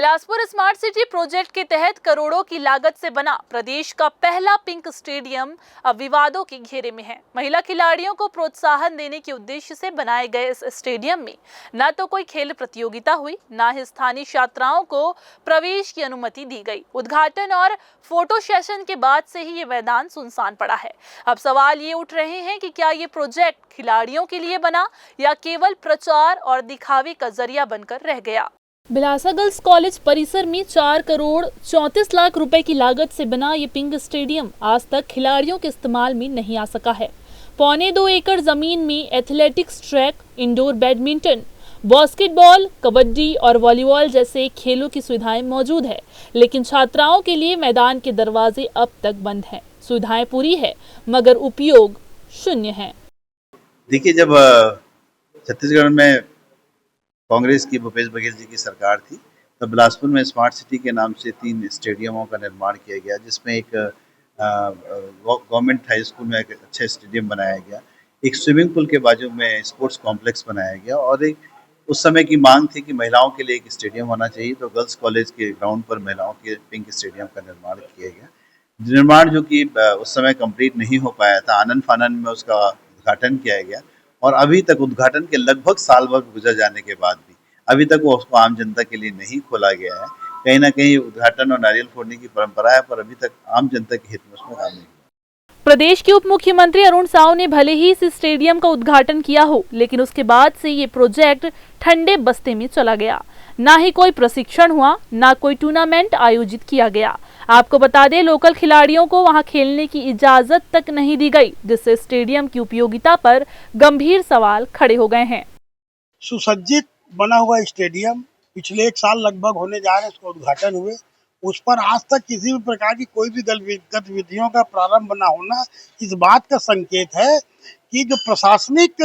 Bilaspur smart city project के तहत करोड़ों की लागत से बना प्रदेश का पहला पिंक स्टेडियम अब विवादों के घेरे में है। महिला खिलाड़ियों को प्रोत्साहन देने के उद्देश्य से बनाए गए इस स्टेडियम में न तो कोई खेल प्रतियोगिता हुई, न ही स्थानीय छात्राओं को प्रवेश की अनुमति दी गई। उद्घाटन और फोटो सेशन के बाद से ही ये मैदान सुनसान पड़ा है। अब सवाल ये उठ रहे हैं कि क्या ये प्रोजेक्ट खिलाड़ियों के लिए बना या केवल प्रचार और दिखावे का जरिया बनकर रह गया। बिलासा गर्ल्स कॉलेज परिसर में 4 करोड़ 34 लाख रुपए की लागत से बना ये पिंक स्टेडियम आज तक खिलाड़ियों के इस्तेमाल में नहीं आ सका है। 2.25 एकड़ जमीन में athletics track, indoor badminton, basketball, kabaddi और वॉलीबॉल जैसे खेलों की सुविधाएं मौजूद है, लेकिन छात्राओं के लिए मैदान के दरवाजे अब तक बंद हैं। सुविधाएं पूरी है मगर उपयोग शून्य है। देखिए, जब छत्तीसगढ़ में कांग्रेस की भूपेश बघेल जी की सरकार थी, तब बिलासपुर में स्मार्ट सिटी के नाम से 3 स्टेडियमों का निर्माण किया गया, जिसमें एक गवर्नमेंट हाई स्कूल में एक अच्छा स्टेडियम बनाया गया, एक स्विमिंग पूल के बाजू में स्पोर्ट्स कॉम्प्लेक्स बनाया गया और एक उस समय की मांग थी कि महिलाओं के लिए एक स्टेडियम होना चाहिए, तो गर्ल्स कॉलेज के ग्राउंड पर महिलाओं के पिंक स्टेडियम का निर्माण किया गया। निर्माण जो कि उस समय कंप्लीट नहीं हो पाया था, आनन फानन में उसका उद्घाटन किया गया और अभी तक उद्घाटन के लगभग साल भर गुजर जाने के बाद भी अभी तक वो उसको आम जनता के लिए नहीं खोला गया है। कहीं ना कहीं उद्घाटन और नारियल फोड़ने की परंपरा है, पर अभी तक आम जनता के हित में उसमें काम नहीं हुआ। प्रदेश के उप मुख्यमंत्री अरुण साव ने भले ही इस स्टेडियम का उद्घाटन किया हो, लेकिन उसके बाद से ये प्रोजेक्ट ठंडे बस्ते में चला गया। ना ही कोई प्रशिक्षण हुआ, ना कोई टूर्नामेंट आयोजित किया गया। आपको बता दें, लोकल खिलाड़ियों को वहां खेलने की इजाजत तक नहीं दी गई, जिससे स्टेडियम की उपयोगिता पर गंभीर सवाल खड़े हो गए हैं। सुसज्जित बना हुआ स्टेडियम पिछले 1 साल लगभग होने जा रहे हैं, उसका उद्घाटन हुए, उस पर आज तक किसी भी प्रकार की कोई भी गतिविधियों का प्रारंभ न होना इस बात का संकेत है कि जो प्रशासनिक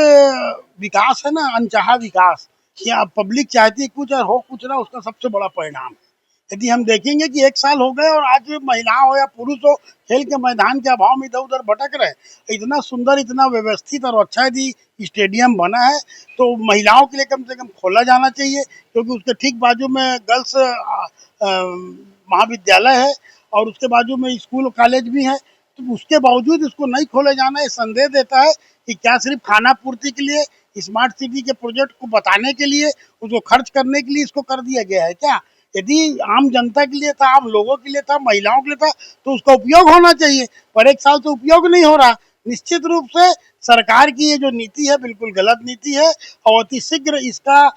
विकास है ना, अनचाहा विकास, क्या पब्लिक चाहती है कुछ और हो कुछ ना, उसका सबसे बड़ा परिणाम है। यदि हम देखेंगे कि 1 साल हो गए और आज महिला हो या पुरुष हो खेल के मैदान के अभाव में इधर उधर भटक रहे, इतना सुंदर, इतना व्यवस्थित और अच्छा यदि स्टेडियम बना है तो महिलाओं के लिए कम से कम खोला जाना चाहिए, क्योंकि उसके ठीक बाजू में गर्ल्स महाविद्यालय है और उसके बाजू में स्कूल कॉलेज भी है। तो उसके बावजूद इसको नहीं खोले जाना, ये संदेह देता है कि क्या सिर्फ खाना पूर्ति के लिए, स्मार्ट सिटी के प्रोजेक्ट को बताने के लिए, उसको खर्च करने के लिए इसको कर दिया गया है क्या? यदि आम जनता के लिए था, आम लोगों के लिए था, महिलाओं के लिए था, तो उसका उपयोग होना चाहिए, पर 1 साल से उपयोग नहीं हो रहा। निश्चित रूप से सरकार की ये जो नीति है बिल्कुल गलत नीति है और अति शीघ्र इसका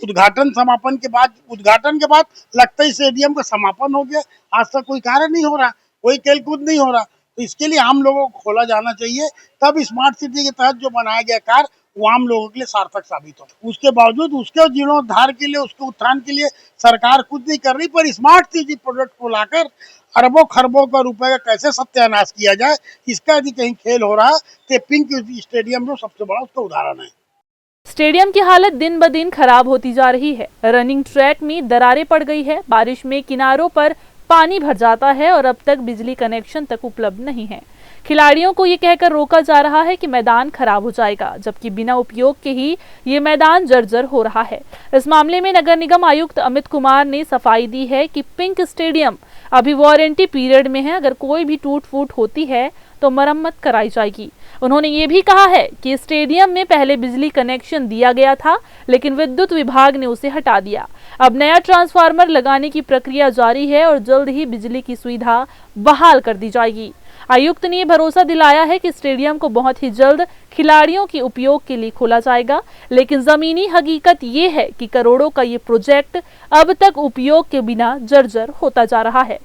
उद्घाटन के बाद लगता है स्टेडियम का समापन हो गया। आज तक कोई कार्य नहीं हो रहा, कोई खेलकूद नहीं हो रहा, तो इसके लिए आम लोगों को खोला जाना चाहिए, तब स्मार्ट सिटी के तहत जो बनाया गया कार्य वो आम लोगों के लिए सार्थक साबित हो। उसके बावजूद उसके जीर्णोद्धार के लिए, उसके उत्थान के लिए सरकार कुछ नहीं कर रही, पर स्मार्ट सिटी प्रोजेक्ट को लाकर अरबों खरबों का रुपए का कैसे सत्यानाश किया जाए, इसका यदि कहीं खेल हो रहा है तो पिंक स्टेडियम जो सबसे बड़ा उसका उदाहरण है। स्टेडियम की हालत दिन ब दिन खराब होती जा रही है। रनिंग ट्रैक में दरारें पड़ गई है, बारिश में किनारों पर पानी भर जाता है और अब तक बिजली कनेक्शन तक उपलब्ध नहीं है। खिलाड़ियों को ये कहकर रोका जा रहा है कि मैदान खराब हो जाएगा, जबकि बिना उपयोग के ही ये मैदान जर्जर हो रहा है। इस मामले में नगर निगम आयुक्त अमित कुमार ने सफाई दी है कि पिंक स्टेडियम अभी वारंटी पीरियड में है, अगर कोई भी टूट फूट होती है तो मरम्मत कराई जाएगी। उन्होंने ये भी कहा है कि स्टेडियम में पहले बिजली कनेक्शन दिया गया था, लेकिन विद्युत विभाग ने उसे हटा दिया। अब नया ट्रांसफार्मर लगाने की प्रक्रिया जारी है और जल्द ही बिजली की सुविधा बहाल कर दी जाएगी। आयुक्त ने भरोसा दिलाया है कि स्टेडियम को बहुत ही जल्द खिलाड़ियों के उपयोग के लिए खोला जाएगा, लेकिन जमीनी हकीकत ये है कि करोड़ों का ये प्रोजेक्ट अब तक उपयोग के बिना जर्जर होता जा रहा है।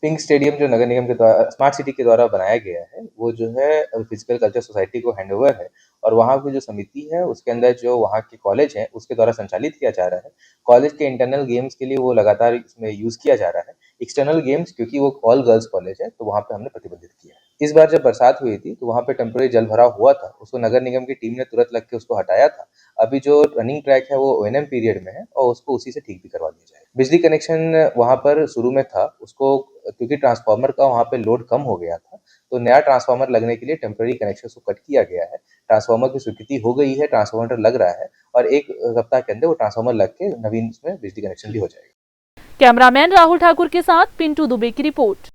पिंक स्टेडियम जो नगर निगम के द्वारा स्मार्ट सिटी के द्वारा बनाया गया है, वो जो है फिजिकल कल्चर सोसाइटी को हैंडओवर है और वहाँ की जो समिति है उसके अंदर जो वहाँ के कॉलेज है उसके द्वारा संचालित किया जा रहा है। कॉलेज के इंटरनल गेम्स के लिए वो लगातार इसमें यूज किया जा रहा है। एक्सटर्नल गेम्स, क्योंकि वो ऑल गर्ल्स कॉलेज है, तो वहाँ पे हमने प्रतिबंधित किया है। इस बार जब बरसात हुई थी तो वहाँ पे टेम्पररी जल भराव हुआ था, उसको नगर निगम की टीम ने तुरंत लग के उसको हटाया था। अभी जो रनिंग ट्रैक है वो ओएनएम पीरियड में है और उसको उसी से ठीक भी करवा दिया जाए। बिजली कनेक्शन वहाँ पर शुरू में था, उसको क्योंकि ट्रांसफार्मर का वहाँ पे लोड कम हो गया था, तो नया ट्रांसफार्मर लगने के लिए टेम्पररी कनेक्शन को कट किया गया है। ट्रांसफार्मर की स्वीकृति हो गई है, ट्रांसफार्मर लग रहा है और 1 सप्ताह के अंदर वो ट्रांसफार्मर लग के नवीन उसमें बिजली कनेक्शन भी हो जाएगा। कैमरामैन राहुल ठाकुर के साथ पिंटू दुबे की रिपोर्ट।